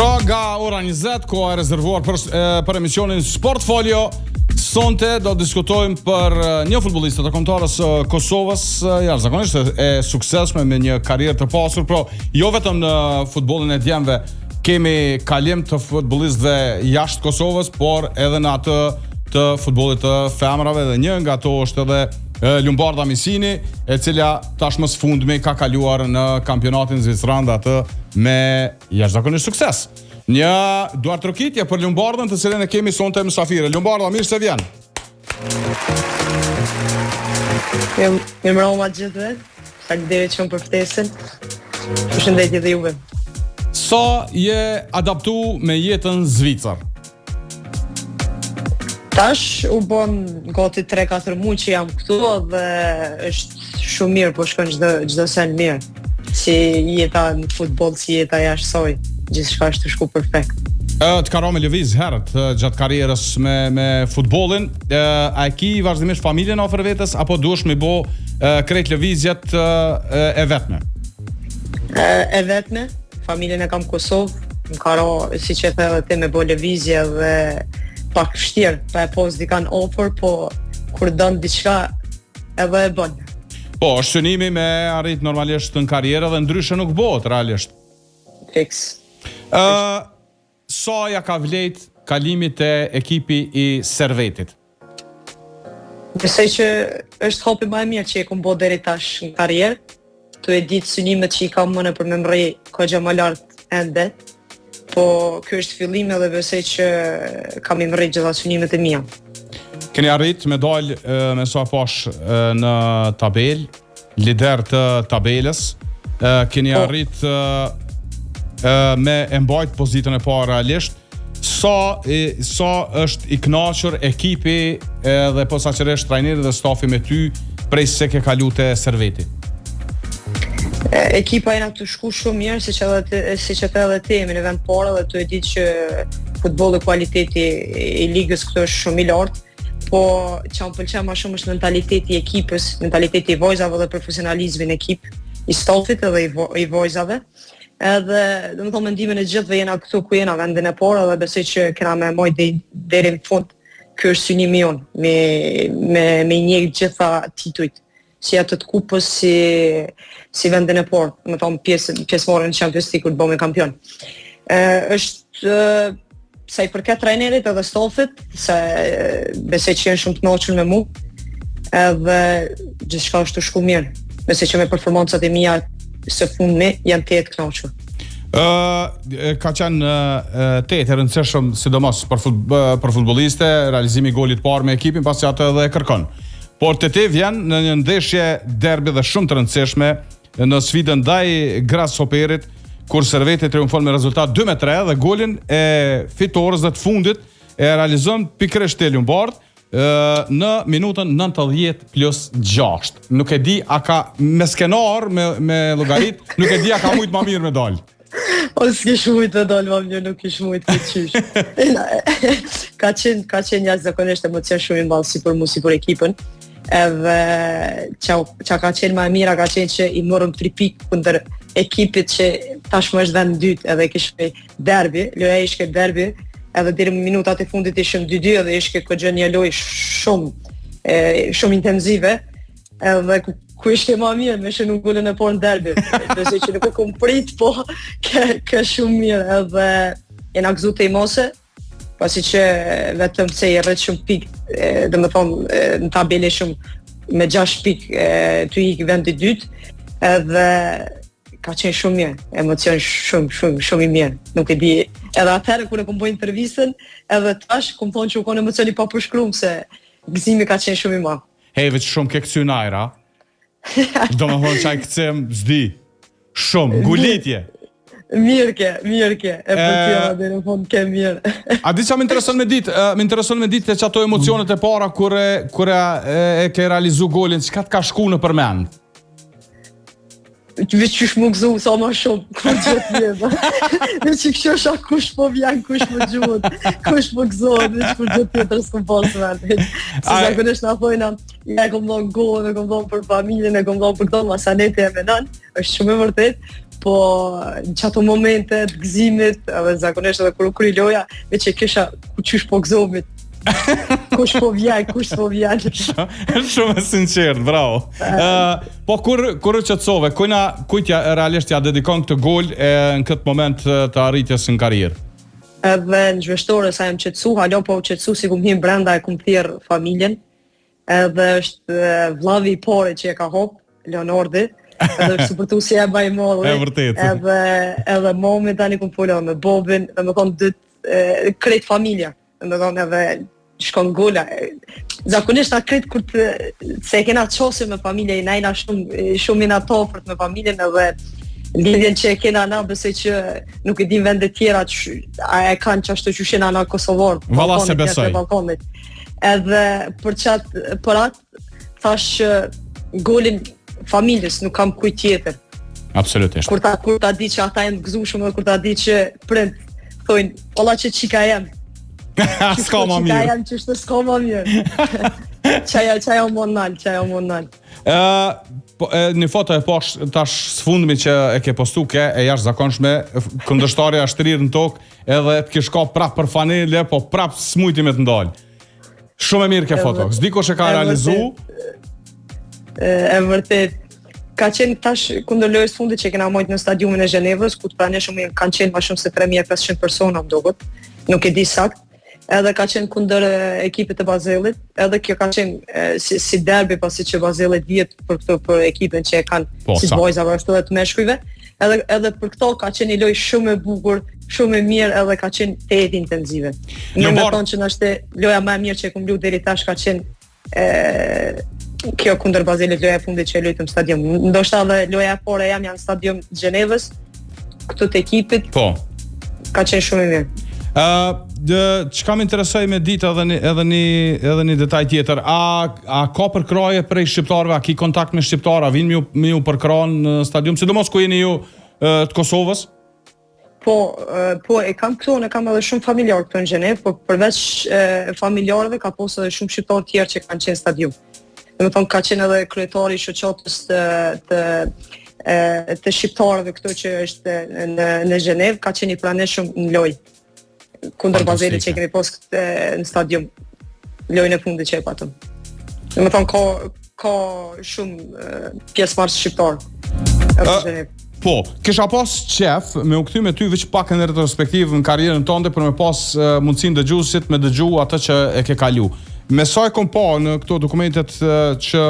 Pra nga ora 20, koha e rezervuar për emisionin Sportfolio. Sonte do diskutojmë për një futbollist të kombëtarës së Kosovës, jashtëzakonisht e suksesshme me një karrierë të pasur, por jo vetëm në futbollin e djemve. Kemi kalim të futbollistëve jashtë Kosovës, por edhe në atë të futbollit të femrave, dhe një nga ato është edhe Lumbarda Misini, e cila tashmë së fundmi ka kaluar në kampionatin zviceran dhe atë me jashtëzakonisht sukses. Një duartrokitje për Lumbardën, të cilën e kemi sonte mysafire. Lumbarda, mirë se vjen. Mirëmbrëma gjithëve. Faleminderit shumë për ftesën. Përshëndetje dhe juve. Sa je adaptu me jetën Zvicër? Tash u bën gati 3-4 muaj që jam këtu dhe është shumë mirë, po shkon çdo sen mirë. Si jeta në futboll, si jeta jashtë saj, gjithçka është të shku perfekt. Të ka me lëviz herët gjatë karrierës me futbollin, a e ki vazhdimisht familjen afër vetes apo duhesh me bë krejt lëvizjet e vetme? E vetme, familjen e kam Kosovë, më ka ra, siç e the edhe ti, me bë lëvizje dhe pak vështirë, pa e pos dikan ofër, po kur don diçka edhe e bën. Po, është synimi me arrit normalisht në karrierë dhe ndryshe nuk bëhet realisht. Fiks. Sa ja ka vlejt kalimit e ekipi i Servetit? Besoj që është hapi më e mirë që e kom bë deri tash në karrierë. Tu e ditë synimet që i kam më nëpër me mrej kogja më lartë ende. Po ky është fillimi dhe besoj që kam i mrejt gjitha synimet e mia. Keni arrit me dal me sa pash në tabel, lider të tabelës. Keni arrit me e mbajt pozitën e parë realisht. Sa është i kënaqur ekipi dhe posaçërisht trajneri dhe stafi me ty prej se ke kalu te Serveti? Ekipa jena të shku shumë mirë, siç e the edhe ti, jemi në vend parë dhe tu e ditë që futbolli, kualiteti i ligës këtu është shumë i lartë, po që më pëlqen më shumë është mentaliteti i ekipës, mentaliteti i vojzave dhe profesionalizmi në ekip, i stafit edhe i vojzave. Edhe, domethënë, mendimin e gjithëve jena këtu ku jena vendin e parë dhe besoj që kena me majt deri në fund. Ky është synimi jon, me njeh gjitha titujt, si atë të kupës, si vendin e parë, më thonë pjesëmarrjen në Champions League kur bëhemi kampion. Është sa i përket trajnerit edhe stafit, se besoj që janë shumë të kënaqur me mua, edhe gjithçka është të shku mirë. Besoj që me performancat e mia së fundmi janë të kënaqur. Ka qenë e rëndësishëm sidomos për futbolliste realizimi i golit parë me ekipin, pasi atë edhe e kërkon. Por te vjen në një ndeshje derbi dhe shumë të rëndësishme në sfidën ndaj Grasshoperit, kur Serveti triumfon me rezultat 2-3 dhe golin e fitores dhe të fundit e realizon pikërisht Lumbard në minutën 90+6. Nuk e di a ka me skenar, me llogarit, nuk e di a ka mujt më mirë me dal. O s'kish mujt me dal më mirë, nuk kish mujt me qysh. Ka qenë jashtëzakonisht emocion shumë i madh si për mua, si për ekipën. Edhe që ka qenë më e mira ka qenë që i morëm 3 pikë kundër ekipit që tashmë është vend dytë edhe kishte derbi, loja ishte derbi, edhe deri në minutat e fundit ishim 2-2 edhe ishte këgjë një lojë shumë intensive, edhe ku ishte më mirë me shënu golën e parë në derbi. Besoj që nuk e kom prit, po ka shumë mirë, edhe jena gëzu të imose, pasi që vetëm se i rrët shumë pikë, dhe më thonë në tabele shumë me 6 pikë të ikë vendi dytë, edhe ka qenë shumë mirë, emocion shumë i mirë. Nuk e di, edhe atëherë kur e kom bëjnë intervistën, edhe tash kom thonë që u konë emocion i papërshkruar se gëzimi ka qenë shumë i madh. Veç shumë ke këcy najra, do më thonë qaj këcem zdi, shumë, gulitje. Mirë ke, e përtjera dhe në fond ke mirë. A di që më intereson me ditë që ato emocionet e para kur e ke realizu golin, çka të ka shku në përmen? Veç qysh më gëzu sa ma shumë, kur gjithë jetë. Veç që kështë është kush po vjen, kush po gjuhët, kush po gëzohet, veç kur gjithë tjetër s'kom pasë vetë. Se zakonisht na thojna, ja kom dhonë gollën, e kom dhonë për familjen, e kom dhonë për këto masanete e menan, është shumë e vërtet. po në çato momente të gëzimit, edhe zakonisht edhe kur u kry loja, veç e kisha ku qysh po gëzomit. Kush po vjen. Shumë e sinqert, bravo. Po kur qetësove, kujt realisht ja dedikon këtë gol në këtë moment të arritjes në karrierë? Edhe në zhveshtore sa jam qetësu, halo po qetësu si kum him brenda e kum thirr familjen. Edhe është vllavi i parë që e ka hop, Leonardi. Edhe është supportuesi e bajmolli. E vërtet. Edhe momi tani kum folur me Bobin, dhe më thon krejt familja. Dhe më thon edhe shkon gola. Zakonisht akret kur se e kena çosim me familjen, na jena shumë na tofërt me familjen edhe lidhjen që e kena na, besoj që nuk e din vende tjera a e kanë çashtu që shena na kosovar. Valla se besoj. Edhe për atë thash golin familjes, nuk kam kujt tjetër. Absolutisht. Kur ta di që ata janë të gëzueshëm dhe kur ta di që prind thonë, "Olla që çika jam." S'ka më mirë. Çika jam që s'ka më mirë. Çaja monal. Një foto e posh tash sfundmi që e ke postu e jashtëzakonshme, kundërshtarja shtrirë në tokë, edhe të ke shko prap për fanele, po prap smujti me të ndalë. Shumë e mirë ke foto. S'diko që ka realizu. E vërtet. Ka qenë tash kundër lojës fundit që kena mojt në stadiumin e Zhenevës, ku të praneshëm kanë qenë ma shumë se 3500 persona më dogot, nuk e di sakt. Edhe ka qenë kundër ekipit të Bazellit, edhe kjo ka qenë si derbi pasi që Bazellit vjet për ekipin që e kanë si vojzave ashtu edhe të meshkujve. Edhe për këto ka qenë një lojë shumë e bukur, shumë e mirë, edhe ka qenë tetë intenzive. Një me thonë që nështë loja më e mirë që e kum luajtur deri tash ka qenë kjo kundër Bazellit, loja e fundit që e luajtëm stadium. Ndoshta edhe loja e parë jam janë stadium Zhenevës, këtu të ekipit. Po. Ka qenë shumë e mirë. Çka më interesoi me ditë edhe një detaj tjetër, a ka përkraje prej shqiptarëve, a ki kontakt me shqiptarë, a vinë me ju përkrahën në stadium, sidomos ku jeni ju të Kosovës? Po e kam këtu, ne kam edhe shumë familjar këtu në Gjenevë, po përveç familjarëve ka posë edhe shumë shqiptarë tjerë që kanë qenë stadium. Dhe më thonë ka qenë edhe kryetari i shoqatës të shqiptarëve këtu që është në Gjenevë, ka qenë i praneshëm në lojë. Kundër Bazellit që kemi pas në stadium lojën e fundit që e patëm. Dhe më thonë ka shumë pjesëmarrës shqiptar. Po, kisha pas qef me u kthy me ty veç pak në retrospektiv në karrierën tënde për me pas mundësinë dëgjuesit me dëgju atë që e ke kalu. Me sa e kom pa në këto dokumentet që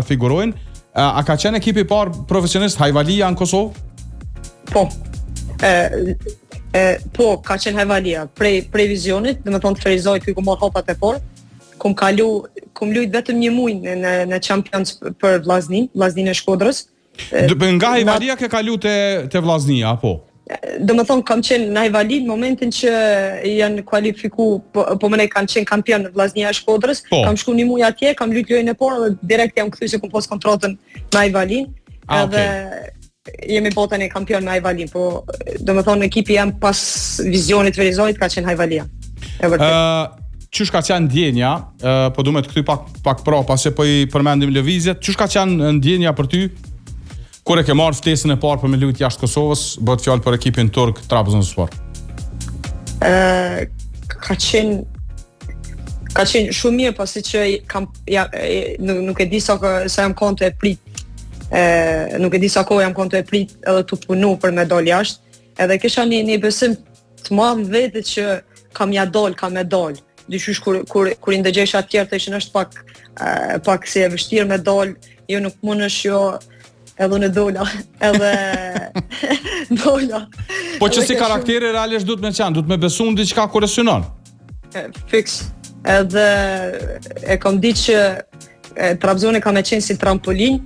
figurojnë, a ka qenë ekipi i parë profesionist Hajvalia në Kosovë? Po. Po, ka qenë Hajvalia prej vizionit, dhe me thonë të Ferizoj kuj ku marrë hopat e parë, kum lujt vetëm një muj në Champions për Vllaznin e Shkodrës. Nga Hajvalia ke kalu te Vllaznia, apo? Do më thonë kam qenë në Hajvali në momentin që janë kualifiku, po mënej kanë qenë kampion në Vllaznia e Shkodrës, kam shku një muj atje, kam lujt lojën e parë dhe direkt jam kthy se kum pas kontratën në Hajvalin, edhe jemi botën e kampion me Hajvalin, po do më thonë ekipi jam pas vizionit Verizojit ka qenë Hajvalia. Qysh ka qenë ndjenja, po du me të këty pak pra, pasi po i përmendim lëvizjet, qysh ka qenë ndjenja për ty, kur e ke marrë ftesën e parë për me lujt jashtë Kosovës, bëhet fjalë për ekipin turk Trabzonspor? Ka qenë shumë mirë, pasi që nuk e di sa jam konto e prit, nuk e di sa kohë jam konto e prit edhe të punu për me dal jashtë, edhe kisha një besim të madh vetë që kam me dal. Dyqysh kur i ndëgjesh atjerë të ishin është pak si e vështirë me dal, jo nuk mundesh, jo edhe në dola, edhe dola. Po që si karakteri realisht duhet me qenë, duhet me besu në diçka kur e synon? Fix. Edhe e kam ditë që Trabzoni ka me qenë si trampolin,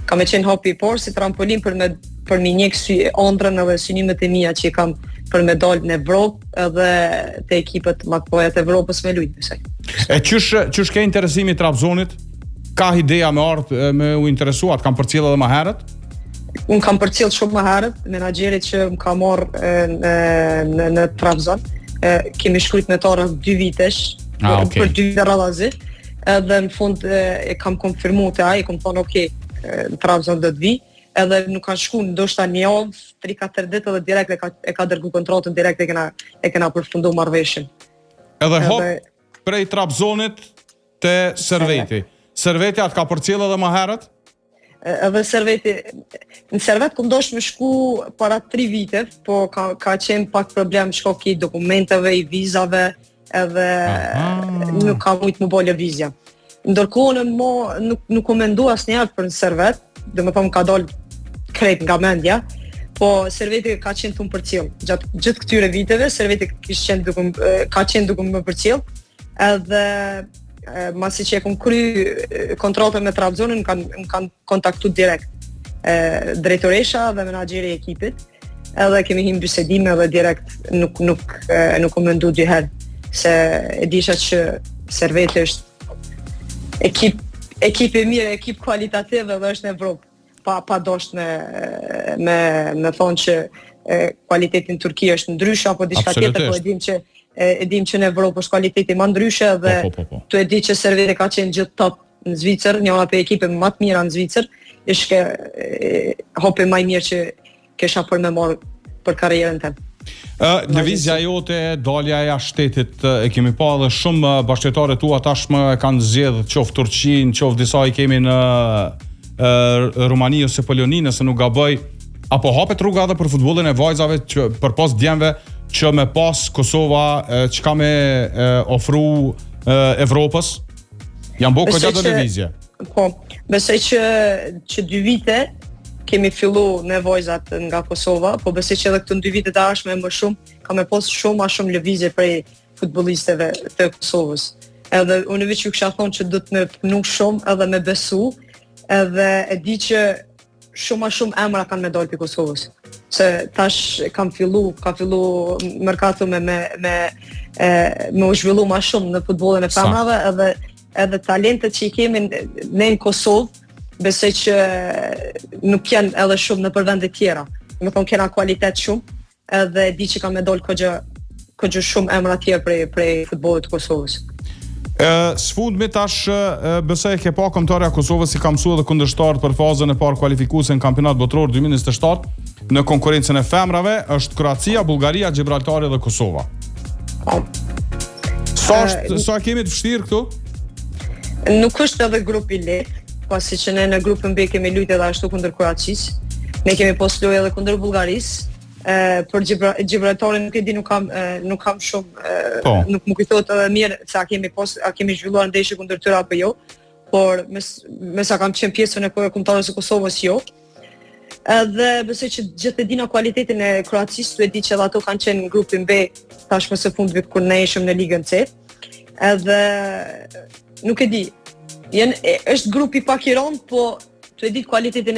ka me qenë hapi i parë si trampolin për me njek ëndrën edhe synimet e mia që i kam për me dalë në Evropë edhe të ekipet makpoja të Evropës me lujtë nësaj. E qysh ke interesimi Trabzonit? Ka ideja me ardhë me u interesuat, kam përcjell edhe më herët? Unë kam përcjell shumë më herët, menaxherit që më ka marrë në Trabzon. Kemi shkruajt me ta rreth 2 vitesh, për 2 vite radhazit, edhe në fund e kam konfirmu të ai, kam thonë okay, në Trabzon do të vi, edhe nuk ka shku ndoshta një javë, 3-4 ditë edhe direkt e ka dërgu kontratën, direkt e kena përfundu marrëveshjen. Edhe hop prej Trabzonit te Serveti. Serveti atë ka përcjell edhe më herët? Edhe Serveti, në Servet ku ndosh me shku para 3 vite, po ka qenë pak problem shkoki i dokumenteve, i vizave, edhe nuk ka mujt më bo lëvizja. Ndërkohë nuk u mendu asnjëherë për në Servet, dhe më thonë ka dalë krejt nga mendja, po Serveti ka qenë të më përcjell. Gjatë gjithë këtyre viteve, Serveti ka qenë duke më përcjell, edhe masi që e kom kry kontratën me Trabzonin, më kanë kontaktu direkt drejtoresha dhe menaxheri i ekipit, edhe kemi him bisedime dhe direkt nuk u mendu dy herë, se e disha që Serveti është ekip i mirë, ekip kualitativ dhe është në Evropë. Pa dosht me thonë që kualiteti në Turqi është ndryshe apo diçka tjetër, po e dim që në Evropë është kualiteti më ndryshe dhe tu e di që Serveti ka qenë gjithë top në Zvicër, një nga ekipe më të mira në Zvicër, ishte hopi më i mirë që kesha për me marrë për karrierën tënde. Lëvizja jote, dalja e shtetit, e kemi pa edhe shumë bashkëtarë tua tashmë kanë zgjedhur qoftë Turqinë, qoftë disa i kemi në Rumani ose Poloni, nëse nuk gaboj, apo hapet rruga edhe për futbollin e vajzave që përpas djemve që me pas Kosova çka me ofru Evropës, janë bo këgja do lëvizje. Po, besoj që 2 vite kemi fillu me vajzat nga Kosova, po besoj që edhe këto 2 vite të ardhshme më shumë ka me pas shumë lëvizje prej futbollistëve të Kosovës. Edhe unë veç ju kisha thonë që do të më punu shumë edhe me besu, edhe e di që shumë emra kanë me dalë për Kosovës. Se tash ka fillu merkato me u zhvillu ma shumë në futbollin e femrave, edhe talentet që i kemi në Kosovë, besoj që nuk janë edhe shumë në përvende tjera. Më thonë kena kualitet shumë, edhe di që ka me dalë këgjë shumë emra tjerë prej futbollit të Kosovës. Sfundmi tash besoj e ke pa kombëtarja Kosovës si ka mësuar edhe kundërshtarët për fazën e parë kualifikuese në kampionat botror 2027 në konkurrencën e femrave është Kroacia, Bullgaria, Gibraltari dhe Kosova. Sa kemi të vështirë këtu? Nuk është edhe grupi lehtë, pasi që ne në grupin B kemi luajtur edhe ashtu kundër Kroacisë. Ne kemi pas luajtur edhe kundër Bullgarisë. Për Gibraltarin nuk e di, nuk kam shumë, nuk më kujtohet edhe mirë se a kemi zhvilluar ndeshje kundër tyre apo jo, por me sa kam qenë pjesën e kombëtarës së Kosovës jo. Edhe besoj që gjithë e dina kualitetin e Kroacisë, e di që edhe ato kanë qenë në grupin B tashmë së fundit kur ne ishim në ligën C. Edhe nuk e di, është grupi pak i rëndë, po tu e di kualitetin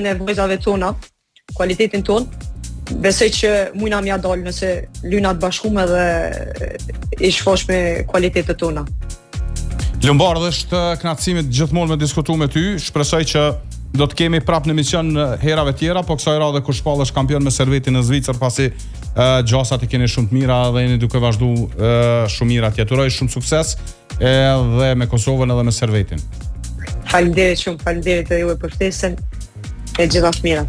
e vajzave tona, kualitetin ton, besoj që mujna mja dalë nëse lynat bashkume dhe i shfosh me kualitetet tona. Lëmbardh është kënaqësimit gjithmonë me diskutu me ty, shpresoj që do të kemi prap në emision herave tjera, po kësaj radhe kur shpallesh kampion me Servetin në Zvicër, pasi gjasat i keni shumë të mira dhe jeni duke vazhdu shumë mira. T'jeturoj shumë sukses edhe me Kosovën edhe me Servetin. Faleminderit shumë, faleminderit edhe ju për ftesën e gjitha të mira.